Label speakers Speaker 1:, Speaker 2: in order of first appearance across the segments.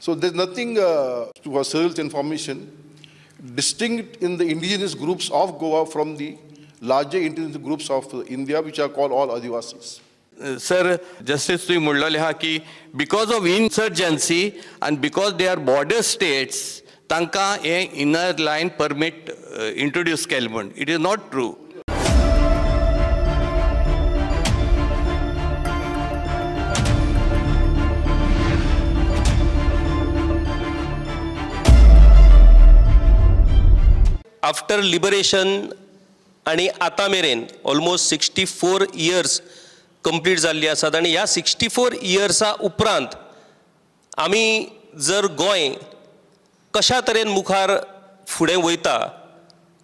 Speaker 1: So there's nothing to our search information distinct in the indigenous groups of Goa from the larger indigenous groups of India, which are called all Adivasis.
Speaker 2: Sir, justice तुम्ही म्हणलेले हा की because of insurgency and because they are border states, तांकां हे inner line permit introduce केले म्हण. It is not true.
Speaker 3: After liberation आणि आता मेरेन almost 64 years complete जाल्ली आसात आणि ह्या 64 इयर्सा उपरांत आमी जर गोंय कशा तरेन मुखार फुडें वयता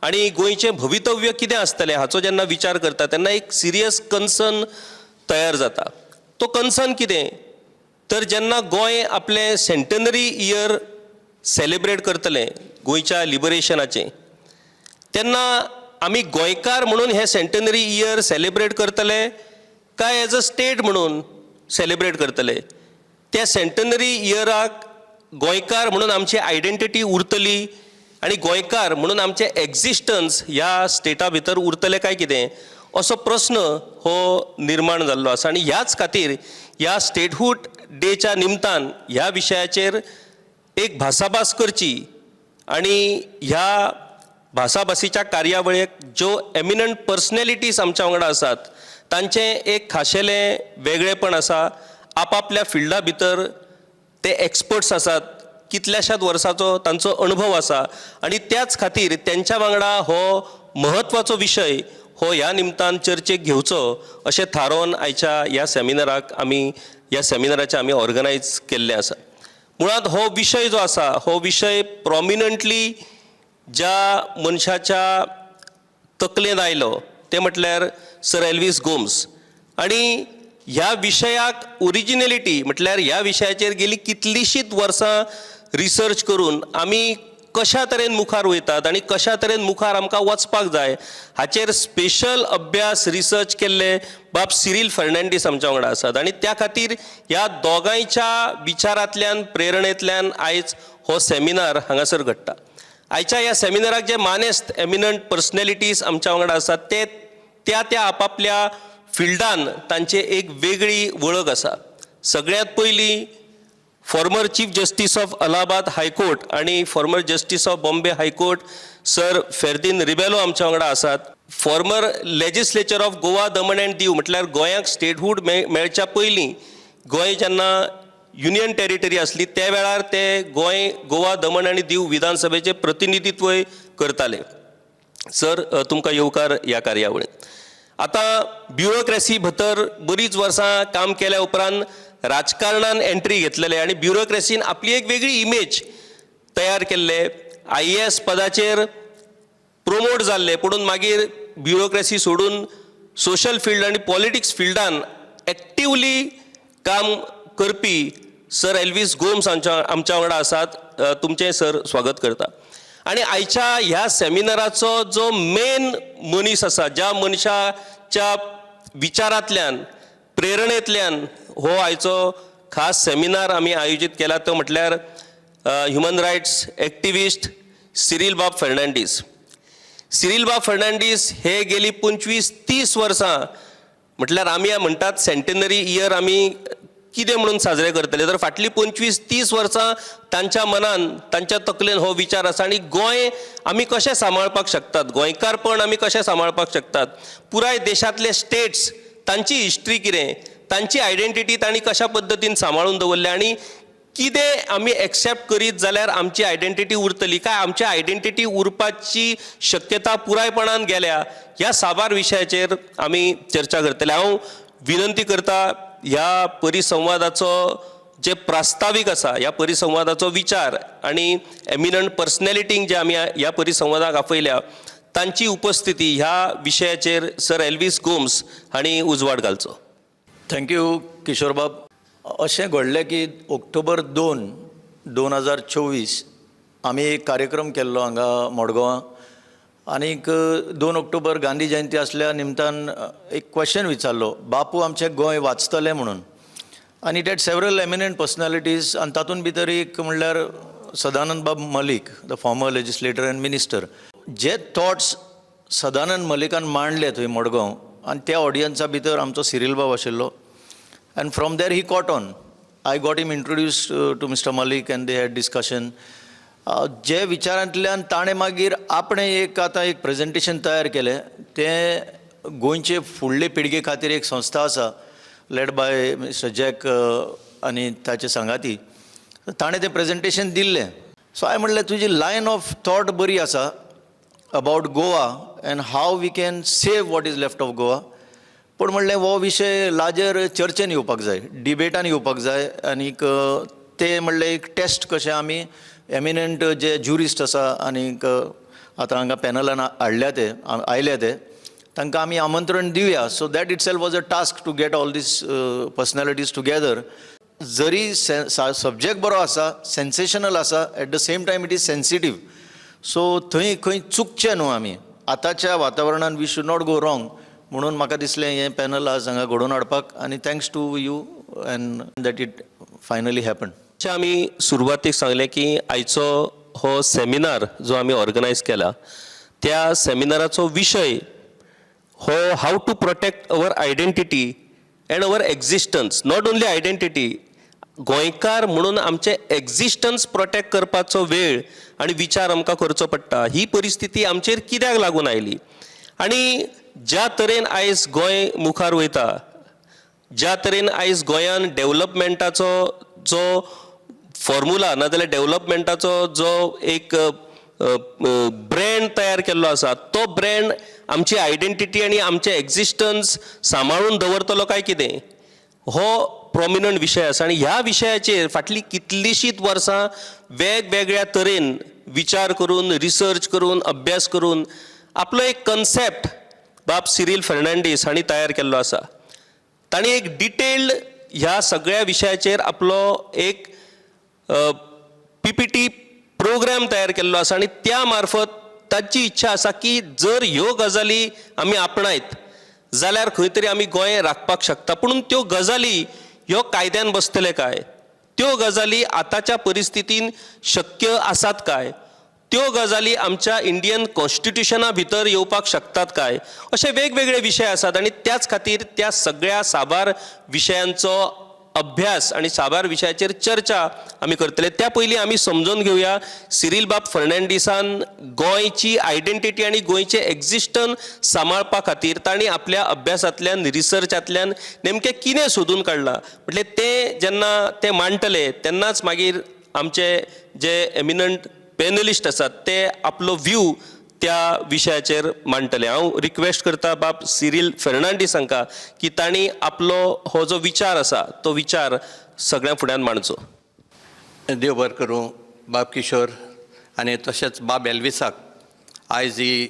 Speaker 3: आणि गोंयचें भवितव्य कितें आसतलें हाचो जेन्ना विचार करता तेन्ना एक सिरियस कन्सर्न तयार जाता. तो कन्सर्न कितें तर जेन्ना गोंय आपलें सेंटनरी इयर सेलिब्रेट करतलें गोंयच्या लिबरेशनाचें तेन्ना आमी गोंयकार म्हणून हे सेंटनरी इयर सेलिब्रेट करतले काय एज अ स्टेट म्हणून सेलिब्रेट करतले. त्या सेंटनरी इयराक गोंयकार म्हणून आमची आयडेंटिटी उरतली आणि गोंयकार म्हणून आमचें एक्झिस्टन्स ह्या स्टेटा भितर उरतलें काय कितें असो प्रश्न हो निर्माण जाल्लो आसा. आनी ह्याच खातीर ह्या स्टेटहूड डेच्या निमतान ह्या विशयाचेर एक भासाभास करची आणि ह्या भासाभासीच्या कार्यावळीक ज्यो एमिनंट पर्सनॅलिटीज आमच्या वांगडा आसात तांचें एक खाशेलें वेगळेपण आसा. आपापल्या फिल्डा भितर ते एक्सपर्ट्स आसात, कितल्याशाच वर्सांचो तांचो अनुभव आसा आणि त्याच खातीर तेंच्या वांगडा हो महत्वाचो विशय हो ह्या निमतान चर्चेक घेवचो अशें थारोवन आयच्या ह्या सेमिनाराचें आमी ऑर्गनायज केल्लें आसा. मुळात हो विशय जो आसा हो विशय प्रॉमिनंटली ज्या मनशाच्या तकलेंत आयलो ते म्हटल्यार सर एल्विस गोम्स. आणि ह्या विशयाक ओरिजिनॅलिटी म्हटल्यार ह्या विशयाचेर गेली कितलीशींच वर्सां रिसर्च करून आमी कशा तरेन मुखार वयतात आणि कशा तरेन मुखार आमकां वचपाक जाय हाचेर स्पेशल अभ्यास रिसर्च केल्ले बाब सिरील फर्नांडीस आमच्या वांगडा आसात. आणि त्या खातीर ह्या दोगांयच्या विचारांतल्यान प्रेरणेंतल्यान आयज हो सेमिनार हांगासर घडटा. आयच्या ह्या सेमिनाराक जे मानेस्त एमिनंट पर्सनॅलिटीज आमच्या वांगडा आसात ते त्या आपापल्या फिल्डान तांचे एक वेगळी वळख आसा. सगळ्यांत पयलीं former chief justice of Allahabad high court आणि former justice of Bombay high court sir Ferdino Rebello आमच्या वांगडा आसात. Former legislature of Goa Daman and Diu म्हटल्यार गोंयाक स्टेटहूड मेळच्या पयलीं गोंय जेन्ना युनियन टेरिटरी आसली त्या वेळार ते गोवा दमण आनी दीव विधानसभेचे प्रतिनिधित्वय करताले. सर तुमकां येवकार ह्या कार्यावळीक. आतां ब्युरोक्रेसी भितर बरीच वर्सां काम केल्या उपरांत राजकारणान एंट्री घेतलेले आणि ब्युरोक्रेसीन आपली एक वेगळी इमेज तयार केल्ले. IAS पदाचेर प्रोमोट जाल्ले पुणून मागीर ब्युरोक्रेसी सोडून सोशल फील्ड आणि पॉलिटिक्स फिल्डान एक्टिवली काम करपी सर एल्विस गोम्स आमच्या वांगडा आसात. तुमचें सर स्वागत करता. आणि आयच्या ह्या सेमिनाराचो जो मेन मनीस आसा ज्या मनशाच्या विचारांतल्यान प्रेरणेंतल्यान हो आयचो खास सेमिनार आमी आयोजीत केला तो म्हटल्यार ह्युमन रायट्स एक्टिविस्ट सिरील बाब फर्नांडीस. सिरील बाब फर्नांडीस हे गेली 25-30 वर्सां म्हटल्यार आमी म्हणटात सेंटनरी इयर आमी कितें म्हणून साजरे करतले तर फाटली 25-30 वर्सां तांच्या मनान तांच्या तकलेन हो विचार आसा. आनी गोंय आमी कशें सांबाळपाक शकतात, गोंयकारपण आमी कशें सांबाळपाक शकतात, पुराय देशांतले स्टेट्स तांची हिस्ट्री कितें, तांची आयडेंटिटी तांणी कशा पद्दतीन सांबाळून दवरल्या आणि कितें आमी एक्सेप्ट करीत जाल्यार आमची आयडेंटिटी उरतली काय आमची आयडेंटिटी उरपाची शक्यता पुरायपणान गेल्या ह्या साबार विशयाचेर आमी चर्चा करतले. हांव विनंती करता ह्या परिसंवादाचो जे प्रास्ताविक आसा ह्या परिसंवादाचो विचार आणि एमिनंट पर्सनॅलिटींक जे आमी ह्या परिसंवादाक आपयल्या तांची उपस्थिती ह्या विशयाचेर सर एल्विस गोम्स हांणी उजवाड घालचो.
Speaker 4: थँक्यू किशोर बाब. अशें घडलें की ऑक्टोबर 2, 2024 आमी एक कार्यक्रम केल्लो हांगा मडगांवां आनीक 2 ऑक्टोबर गांधी जयंती आसल्या निमतान एक क्वेश्चन विचारलो, बापू आमचें गोंय वाचतलें म्हणून. आनी it had several eminent personalities आनी तातूंत भितर एक म्हणल्यार Sadanand Bab Malik, the former legislator and minister. जे थॉट्स सदानंद मलिकान मांडले थंय मडगांव आनी त्या ऑडियन्सा भितर आमचो सिरील बाब आशिल्लो. And from there he caught on. I got him introduced to Mr. Malik and they had discussion. जे विचारांतल्यान ताणें मागीर आपणें एक आतां एक प्रेजेंटेशन तयार केलें. तें गोंयचे फुडले पिळगे खातीर एक संस्था आसा लेड बाय मिस्टर जॅक आनी ताचे सांगाती. ताणें तें प्रेजेंटेशन दिल्लें. सो हांवें म्हणलें तुजी लायन ऑफ थॉट बरी आसा about Goa and how we can save what is left of Goa. पूण म्हणलें हो विशय लार्जर चर्चेन येवपाक जाय, डिबेटान येवपाक जाय. आनीक ते म्हणलें एक टेस्ट कशें आमी एमिनंट जे ज्युरिस्ट आसा आनीक आतां हांगा पॅनलान हाडल्या ते आयले ते तांकां आमी आमंत्रण दिवया. So that itself was a task to get all these personalities together. जरी सब्जेक्ट बरो आसा, सेन्सेशनल आसा, at the same time it is sensitive. So थंय खंय चुकचे न्हू आमी. आतांच्या वातावरणान we should not go wrong. म्हणून म्हाका दिसलें हें पॅनल आज हांगा घडोवन हाडपाक. आनी thanks to you and that it finally happen.
Speaker 3: आमी सुरवातीक सांगलें की आयचो हो सेमिनार जो आमी ऑर्गनायज केला त्या सेमिनाराचो विशय हो how to protect our identity and our existence. Not only identity, गोंयकार म्हणून आमचे एक्झिस्टन्स प्रोटेक्ट करपाचो वेळ आनी विचार आमकां करचो पडटा. ही परिस्थिती आमचेर कित्याक लागून आयली आनी ज्या तरेन आयज गोंय मुखार वयता, ज्या तरेन आयज गोंयान डेव्हलपमेंटाचो जो फॉर्म्युला नाजाल्यार डेव्हलपमेंटाचो जो एक ब्रँड तयार केल्लो आसा, तो ब्रँड आमची आयडेंटिटी आनी आमचें एक्झिस्टन्स सांबाळून दवरतलो काय कितें, हो प्रॉमिनंट विशय आसा. आनी ह्या विशयाचेर फाटलीं कितलींशींच वर्सां वेगवेगळ्या तरेन विचार करून, रिसर्च करून, अभ्यास करून आपलो एक कन्सेप्ट बाब सिरील फर्नांडीस हांणी तयार केल्लो आसा. तांणी एक डिटेल्ड ह्या सगळ्या विशयाचेर आपलो एक PPT प्रोग्राम तयार केल्लो आसा. आनी त्या मार्फत ताची इच्छा आसा की जर ह्यो गजाली आमी आपणायत जाल्यार खंय तरी आमी गोंय राखपाक शकता. पूण त्यो गजाली ह्यो कायद्यान बसतले काय, त्यो गजाली आतांच्या परिस्थितीन शक्य आसात काय, त्यो गजाली आमच्या इंडियन कॉन्स्टिट्युशना भितर येवपाक शकतात काय, अशे वेगवेगळे विशय आसात. आनी त्याच खातीर त्या सगळ्या साबार विशयांचो अभ्यास आनी साबार विशयाचेर चर्चा आमी करतले. त्या पयलीं आमी समजून घेवया सिरील बाब फर्नांडीसान गोंयची आयडेंटिटी आनी गोंयचें एक्झिस्टन्स सांबाळपा खातीर तांणी आपल्या अभ्यासांतल्यान, रिसर्चांतल्यान नेमकें कितें सोदून काडलां. म्हटल्यार ते जेन्ना ते मांडटले तेन्नाच मागीर आमचे जे एमिनंट पॅनलिस्ट आसात ते आपलो व्यू त्या विशयाचेर मांडटले. हांव रिक्वेस्ट करता बाब सिरील फर्नांडीस हांकां की तांणी आपलो हो जो विचार आसा तो विचार सगळ्यां फुड्यान मांडचो.
Speaker 2: देव बरें करूं बाब किशोर आनी तशेंच बाब एल्विसाक आयज ही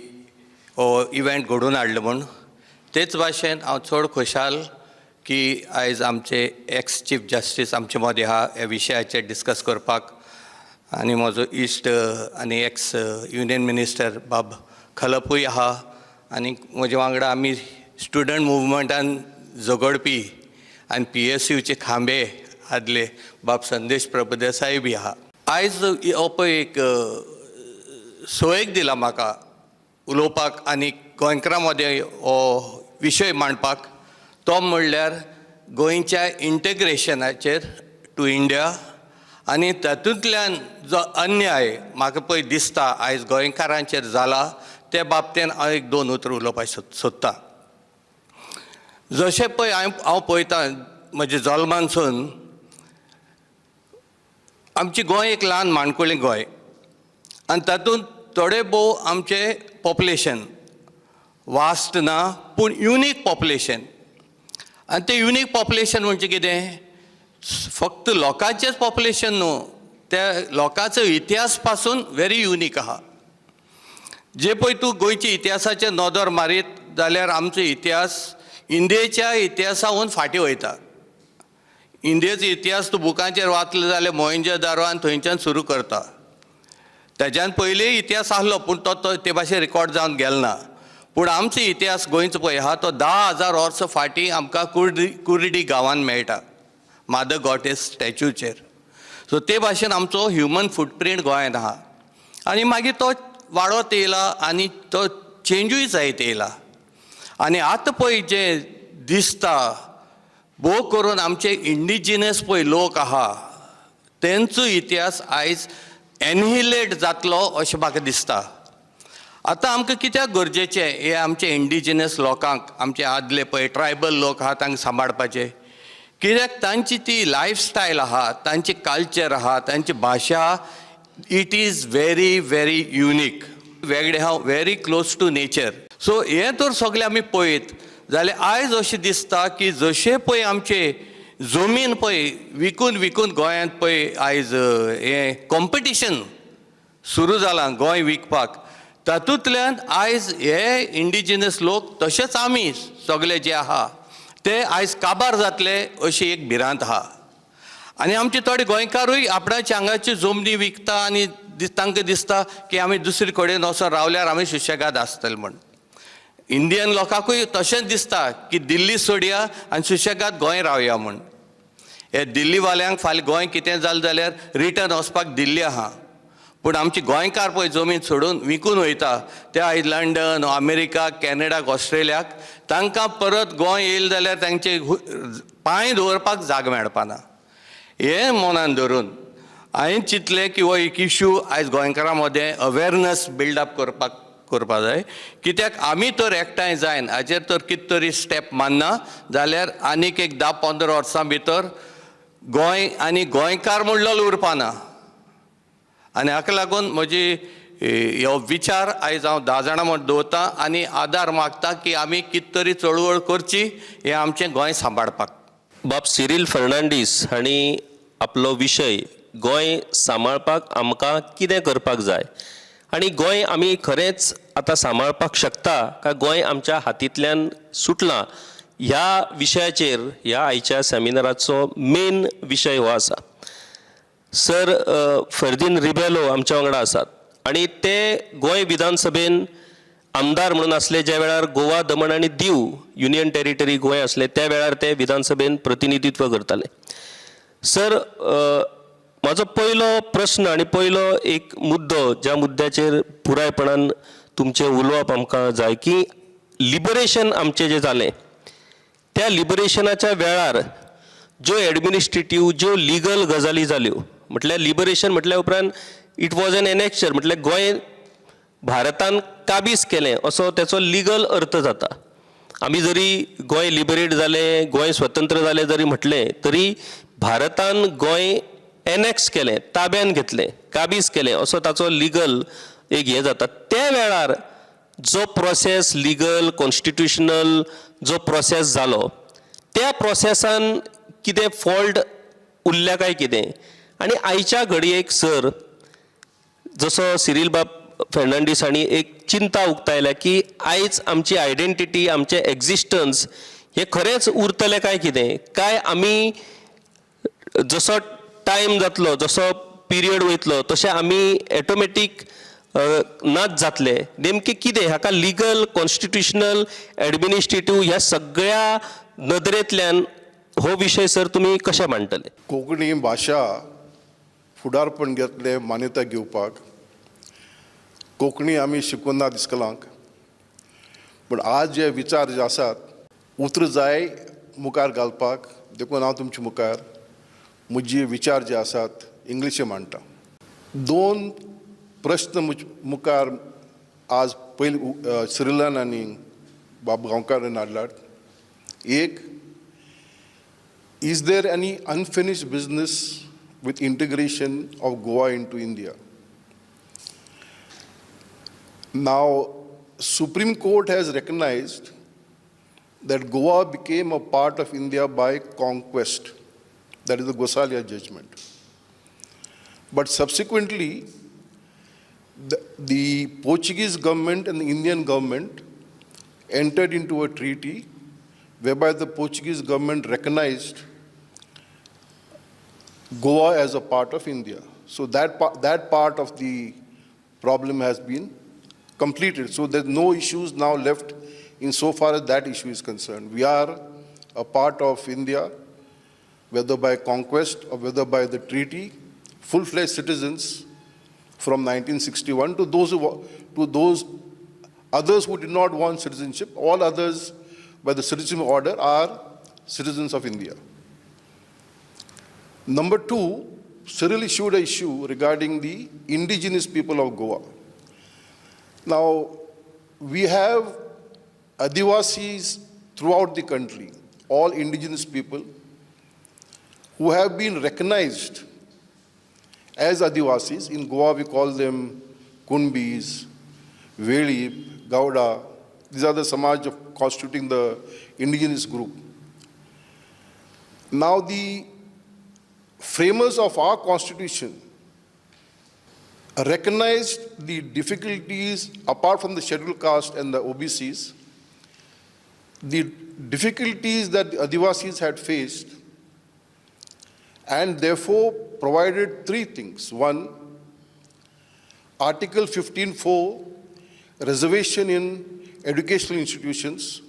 Speaker 2: हो इव्हेंट घडोवन हाडलो म्हूण. तेच भाशेन हांव चड खुशाल की आयज आमचे एक्स चीफ जस्टीस आमचे मदें आहा ह्या विशयाचेर डिस्कस करपाक. आनी म्हजो इश्ट आनी एक्स युनियन मिनिस्टर बाब खलपूय आहा. आनी म्हजे वांगडा आमी स्टुडंट मुवमेंटान झगडपी आनी PSUचे खांबे आदले बाब संदेश प्रभुदेसाय बी आहा. आयज हो पळय एक सोयेक दिला म्हाका उलोवपाक आनी गोंयकारां मदें हो विशय मांडपाक. तो म्हणल्यार गोंयच्या इंटेग्रेशनाचेर टू इंडिया आनी तातूंतल्यान जो अन्याय म्हाका पळय दिसता आयज गोंयकारांचेर जाला ते बाबतींत हांव एक दोन उतरां उलोवपाक सोदतां. जशें पळय हांव पळयतां म्हज्या जल्मानसून आमची गोंय एक ल्हान माणकुलें गोंय आनी तातूंत थोडे भोव आमचें पॉप्युलेशन वास्ट ना पूण युनीक पॉप्युलेशन. आनी तें युनीक पॉप्युलेशन म्हणजे कितें, फक्त लोकांचेंच पॉप्युलेशन न्हू, त्या लोकांचो इतिहास पासून व्हेरी युनीक आहा. जे पळय तूं गोंयच्या इतिहासाचेर नदर मारीत जाल्यार आमचो इतिहास इंडियेच्या इतिहासाहून फाटीं वयता. इंडियेचो इतिहास तूं बुकांचेर वाचलो जाल्यार मोहेंजोदारो आनी थंयच्यान सुरू करता. तेज्यान पयलीं इतिहास आहलो पूण तो ते भाशेन रिकॉर्ड जावन गेलो ना. पूण आमचो इतिहास गोंयचो पळय आहा तो 10,000 वर्सां फाटीं आमकां कुर्डी गांवांत मेळटा. Mother goddess स्टॅच्यूचेर. सो ते भाशेन आमचो ह्युमन फुटप्रिंट गोंयांत आहा. आनी मागीर तो वाडत येयला आनी तो चेंजूय जायत येयला. आनी आतां पळय जें दिसता भोव करून आमचे इंडिजिनस पळय लोक आहा तेंचो इतिहास आयज एनहिलेट जातलो अशें म्हाका दिसता. आतां आमकां कित्याक गरजेचें हे आमचे इंडिजिनस लोकांक, आमचे आदले पळय ट्रायबल लोक आहा तांकां सांबाळपाचें? कित्याक तांची ती लायफस्टायल आहा, तांची कल्चर आहा, तांची भाशा, it is very very unique. वेगळे आहा, व्हेरी क्लोज टू नेचर. सो हें तर सगळें आमी पळयत जाल्यार आयज अशें दिसता की जशें पळय आमचे जमीन पळय विकून विकून गोंयांत पळय आयज हें कॉम्पिटिशन सुरू जालां गोंय विकपाक, तातूंतल्यान आयज हे इंडिजिनस लोक तशेंच आमी सगळे जे आहा ते आयज काबार जातले अशी एक भिरांत आहा. आनी आमचे थोडे गोंयकारूय आपणाचे हांगाच्यो जमनी विकता आनी तांकां दिसता की आमी दुसरे कडेन वचून रावल्यार आमी सुशेगाद आसतले म्हण. इंडियन लोकांकूय तशेंच दिसता की दिल्ली सोडया आनी सुशेगाद गोंय रावया म्हण. हे दिल्लीवाल्यांक फाल्यां गोंय कितें जालें जाल्यार रिटर्न वचपाक दिल्ली आहा. पूण आमची गोंयकार पळय जमीन सोडून विकून वयता ते आयज लंडन, अमेरिका, कॅनडाक, ऑस्ट्रेलियाक, तांकां परत गोंय येयलें जाल्यार तांचे पांय दवरपाक जाग मेळपाना. हें मनान धरून हांवें चिंतलें की हो एक इश्यू आयज गोंयकारां मदें अवेरनस बिल्डअप करपा जाय. कित्याक आमी तर एकठांय जायन हाचेर तर कितें तरी स्टेप मारना जाल्यार आनीक एक 10-15 वर्सां भितर गोंय आनी गोंयकार म्हणलो उरपाना. आनी हाका लागून म्हजी हो विचार आयज हांव 10 जाणां मदें दवरतां आनी आदार मागता की आमी कितें तरी चळवळ करची हें आमचें गोंय सांबाळपाक.
Speaker 3: बाब सिरील फर्नांडीस हांणी आपलो विशय गोंय सांबाळपाक आमकां कितें करपाक जाय आनी गोंय आमी खरेंच आतां सांबाळपाक शकता काय गोंय आमच्या हातींतल्यान सुटलां ह्या विशयाचेर ह्या आयच्या सेमिनाराचो मेन विशय हो आसा. सर फर्दीन रिबेलो आमच्या वांगडा आसात आनी ते गोंय विधानसभेन आमदार म्हणून आसले ज्या वेळार गोवा, दमण आनी दीव युनियन टेरिटरी गोंय आसले त्या वेळार ते विधानसभेन प्रतिनिधित्व करताले. सर म्हाजो पयलो प्रश्न आनी पयलो एक मुद्दो ज्या मुद्द्याचेर पुरायपणान तुमचें उलोवप आमकां जाय की लिबरेशन आमचें जें जालें त्या लिबरेशनाच्या वेळार ज्यो एडमिनिस्ट्रेटीव ज्यो लिगल गजाली जाल्यो म्हटल्यार लिबरेशन म्हटल्या उपरांत इट वॉज एन एनेक्चर म्हटल्यार गोंय भारतान काबीज केलें असो तेचो लिगल अर्थ जाता. आमी जरी गोंय लिबरेट जालें, गोंय स्वतंत्र जालें जरी म्हटलें तरी भारतान गोंय एनेक्स केलें, ताब्यान घेतलें, काबीज केलें असो ताचो लिगल एक हें जाता. त्या वेळार जो प्रोसेस लिगल कॉन्स्टिट्युशनल जो प्रोसेस जालो त्या प्रोसेसान कितें फॉल्ट उरल्या काय कितें आनी आयच्या घडयेक सर जसो सिरील बाब फर्नांडीस हांणी एक चिंता उक्तायल्या की आयज आमची आयडेंटिटी आमचें एक्झिस्टन्स हें खरेंच उरतलें काय कितें काय आमी जसो टायम जातलो जसो पिरियड वयतलो तशें आमी ऑटोमॅटीक नाच जातले नेमकें कितें हाका लिगल कॉन्स्टिट्युशनल एडमिनिस्ट्रेटीव ह्या सगळ्या नदरेंतल्यान हो विशय सर तुमी कशें मांडटले?
Speaker 1: कोंकणी भाशा फुडारपण घेतले मान्यता घेवपाक कोंकणी आमी शिकून ना दिसकलांक पूण आज जे विचार जे आसात उतर जाय मुखार घालपाक देखून हांव तुमचे मुखार म्हजे विचार जे आसात इंग्लिशें मांडटा. 2 प्रश्न मुखार आज पयली सिरिलान आनी बाब गांवकारान हाडल्यात. एक, is there any unfinished business with integration of Goa into India? Now, Supreme Court has recognized that Goa became a part of India by conquest. That is the Gosalia judgment. But subsequently, the Portuguese government and the Indian government entered into a treaty whereby the Portuguese government recognized Goa as a part of India. So that part of the problem has been completed. So there's no issues now left in so far as that issue is concerned. We are a part of India whether by conquest or whether by the treaty, full-fledged citizens from 1961 to those others who did not want citizenship. All others by the citizenship order are citizens of India. Number two, Cyril issued an issue regarding the indigenous people of Goa. Now, we have Adivasis throughout the country, all indigenous people who have been recognized as Adivasis. In Goa, we call them Kunbis, Veli, Gauda. These are the Samaj constituting the indigenous group. Now, the framers of our constitution recognized the difficulties apart from the scheduled caste and the OBCs, the difficulties that the Adivasis had faced, and therefore provided three things. One, Article 15.4, reservation in educational institutions.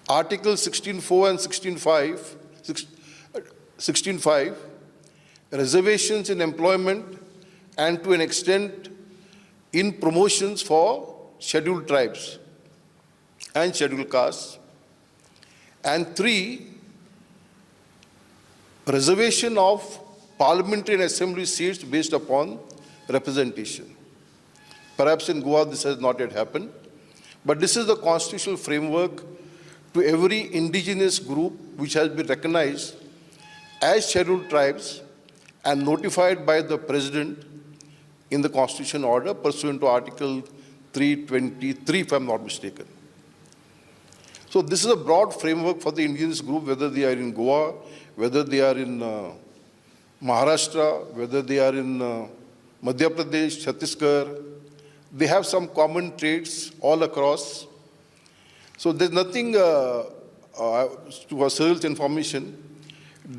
Speaker 1: Article 16.4 and 16.5, reservations in employment and to an extent in promotions for scheduled tribes and scheduled castes. And three, reservation of parliamentary and assembly seats based upon representation. Perhaps in Goa this has not yet happened, but this is the constitutional framework to every indigenous group which has been recognized as scheduled tribes and notified by the President in the Constitution order pursuant to Article 323, if I'm not mistaken. So this is a broad framework for the indigenous group, whether they are in Goa, whether they are in Maharashtra, whether they are in Madhya Pradesh, Chhattisgarh. They have some common traits all across. So there's nothing, to Cyril's information,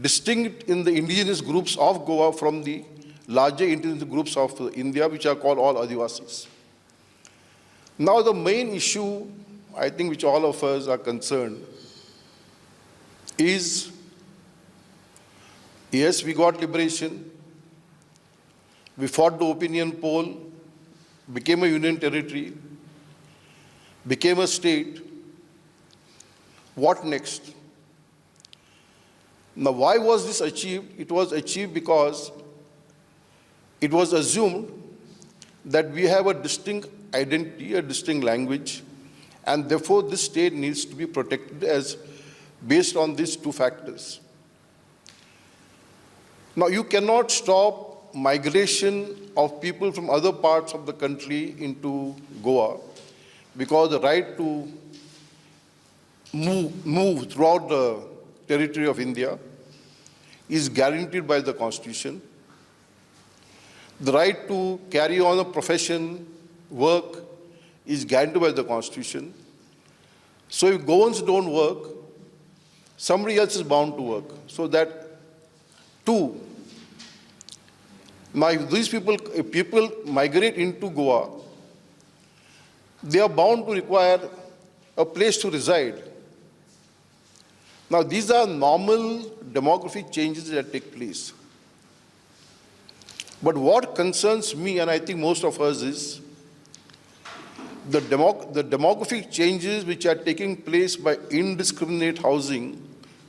Speaker 1: distinct in the indigenous groups of Goa from the larger indigenous groups of India, which are called all Adivasis. Now the main issue, I think, which all of us are concerned is, yes, we got liberation, we fought the opinion poll, became a union territory, became a state. What next? Now, why was this achieved? It was achieved because it was assumed that we have a distinct identity, a distinct language, and therefore this state needs to be protected as based on these two factors. Now, you cannot stop migration of people from other parts of the country into Goa because the right to move throughout the territory of India is guaranteed by the Constitution. The right to carry on a profession, work, is guaranteed by the Constitution. So if Goans don't work, somebody else is bound to work. So that, two, now if people migrate into Goa, they are bound to require a place to reside. Now these are normal demographic changes that take place. But what concerns me, and I think most of us, is the demographic changes which are taking place by indiscriminate housing,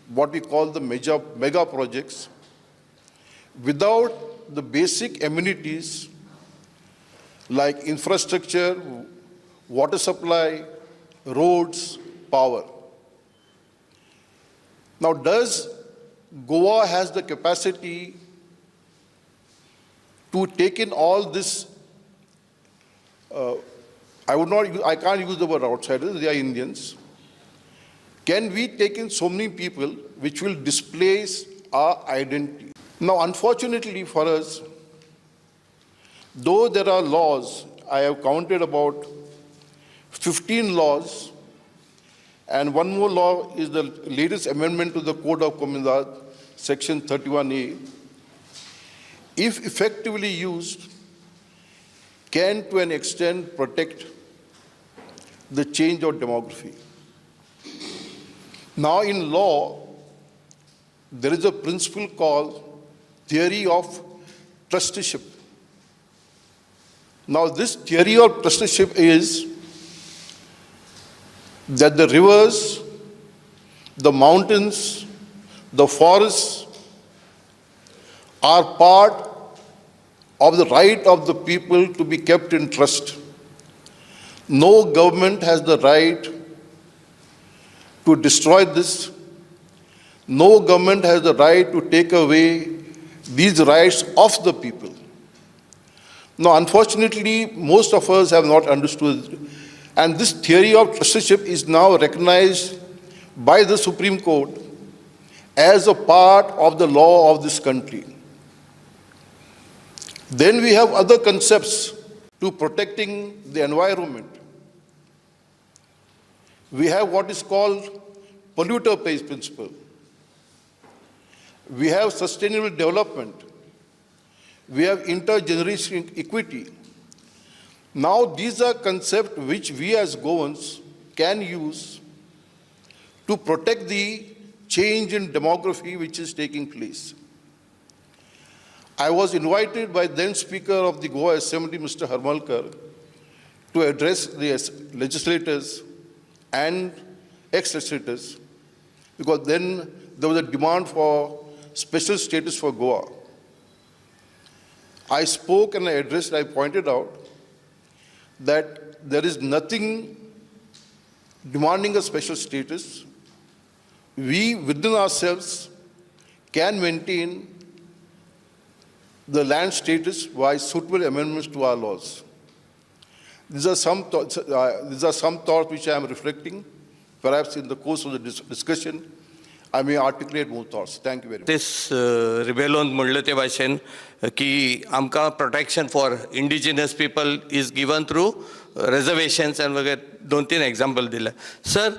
Speaker 1: what we call the mega projects, without the basic amenities like infrastructure, water supply, roads, power. Now, does Goa has the capacity to take in all this? I can't use the word outsiders, they are Indians. Can we take in so many people which will displace our identity? Now, unfortunately for us, though there are laws, I have counted about 15 laws, and one more law is the latest amendment to the Code of Commandant, Section 31A. If effectively used, can to an extent protect the change of demography. Now in law, there is a principle called theory of trusteeship. Now, this theory of trusteeship is that the rivers, the mountains, the forests are part of the right of the people to be kept in trust. No government has the right to destroy this. No government has the right to take away these rights of the people. Now, unfortunately, most of us have not understood, and this theory of trusteeship is now recognized by the Supreme Court as a part of the law of this country. Then we have other concepts to protecting the environment. We have what is called polluter pays principle. We have sustainable development. We have intergenerational equity. Now, these are concepts which we as governments can use to protect the change in demography which is taking place. I was invited by then Speaker of the Goa Assembly, Mr. Harmalkar, to address the legislators and ex-legislators, because then there was a demand for special status for Goa. I spoke and I addressed, I pointed out that there is nothing demanding a special status. We, within ourselves, can maintain the land status by suitable amendments to our laws. These are some thoughts which I am reflecting. Perhaps in the course of the discussion, I may articulate more thoughts. Thank you very much.
Speaker 2: This rebellion म्हणलं ते भाशेन की आमकां protection for indigenous people is given through reservations and वगैरे 2-3 example दिले. Sir,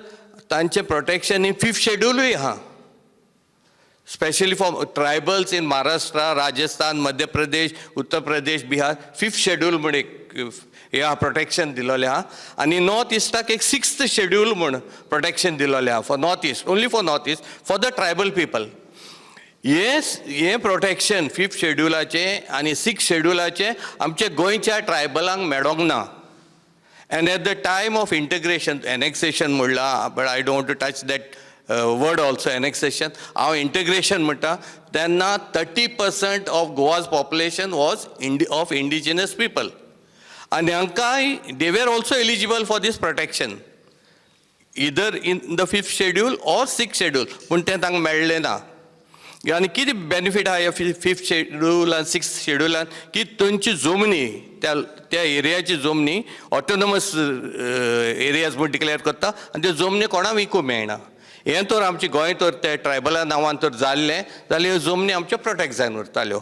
Speaker 2: तांचे protection in 5th schedule आहा. Especially for tribals in Maharashtra, Rajasthan, Madhya Pradesh, Uttar Pradesh, Bihar, 5th schedule म्हण ह्या प्रोटेक्शन दिलोले आहा आनी नॉर्थ इस्टाक एक 6th शेड्यूल म्हण प्रोटेक्शन दिलोले आहा for north east, only for north east, for the tribal people. हे प्रोटेक्शन 5th शेड्युलाचे आनी 6th शेड्युलाचे आमचे गोंयच्या ट्रायबलांक मेळोंक ना. And at the time of integration, annexation म्हणला, but I don't want to touch that word also, annexation, हांव integration म्हणटा, तेन्ना 30% of Goa's population was of indigenous people. And they were also eligible for this protection, either in the 5th schedule or 6th schedule. But they तांकां मेळ्ळें ना. आनी कितें benefit आहा 5th schedule and 6th schedule की थंयची जमनी त्या एरियाची जमनी ऑटोनॉमस एरियाज म्हूण डिक्लेअर करता आनी त्यो जमनी कोणाक विकूंक मेळना. हें तर आमचे गोंय तर ते ट्रायबला नांवान तर जाल्लें जाल्यार ह्यो जमनी आमच्यो प्रोटेक्ट जावन उरताल्यो.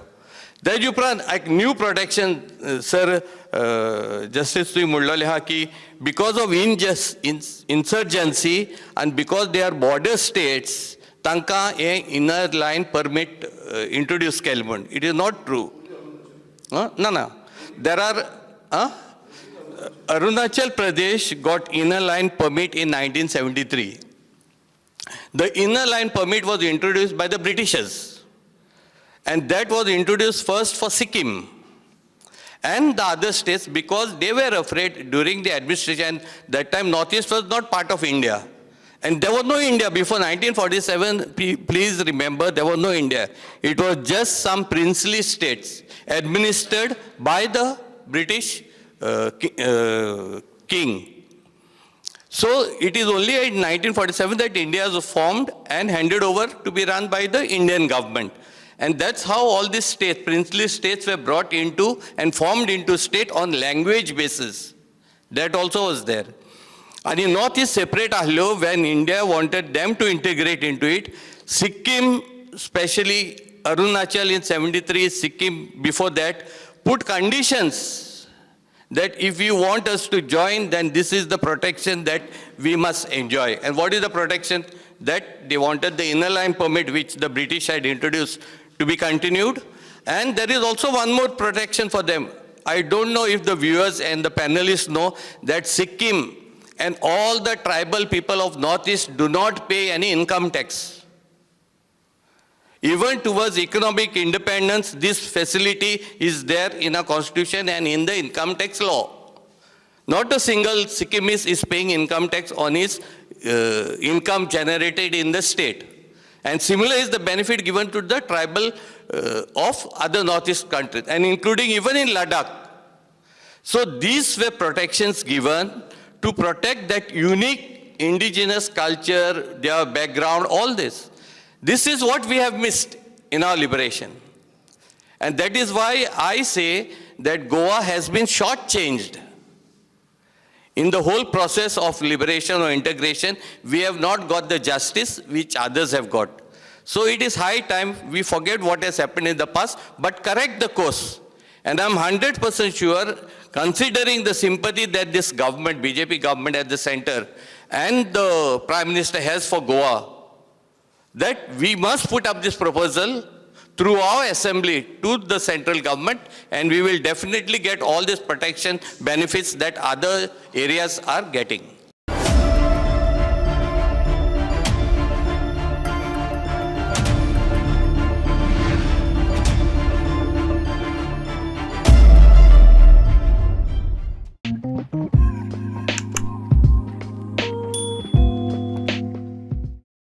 Speaker 2: तेजे उपरांत एक न्यू प्रोटेक्शन सर जस्टीस तुवें म्हणलेलें आहा की बिकॉज ऑफ इन्सर्जन्सी आनी because they are border states तांकां हे इनर लायन परमीट इंट्रोड्यूस केलें म्हण. It is not true. ना there are Arunachal Pradesh got inner line permit in 1973. The inner line permit was introduced by the Britishers, and that was introduced first for Sikkim and the other states because they were afraid during the administration. That time Northeast was not part of India, and there was no India before 1947. Please remember, there was no India. It was just some princely states administered by the British king. So it is only in 1947 that India was formed and handed over to be run by the Indian government. And that's how all these states, princely states, were brought into and formed into state on language basis. That also was there. And in North is separate ahlo when India wanted them to integrate into it. Sikkim, especially Arunachal in 73, Sikkim before that, put conditions that if you want us to join, then this is the protection that we must enjoy. And what is the protection? That they wanted the inner line permit, which the British had introduced, to be continued. And there is also one more protection for them. I don't know if the viewers and the panelists know that Sikkim and all the tribal people of Northeast do not pay any income tax. Even towards economic independence, this facility is there in our constitution and in the income tax law. Not a single Sikkimese is paying income tax on his income generated in the state. And similar is the benefit given to the tribal of other northeast countries, and including even in Ladakh. So these were protections given to protect that unique indigenous culture, their background, all this. This is what we have missed in our liberation. And that is why I say that Goa has been shortchanged. In the whole process of liberation or integration, we have not got the justice which others have got. So it is high time we forget what has happened in the past, but correct the course. And I'm 100% sure, considering the sympathy that this government, BJP government at the center, and the Prime Minister has for Goa, that we must put up this proposal through our assembly to the central government, and we will definitely get all these protection benefits that other areas are getting.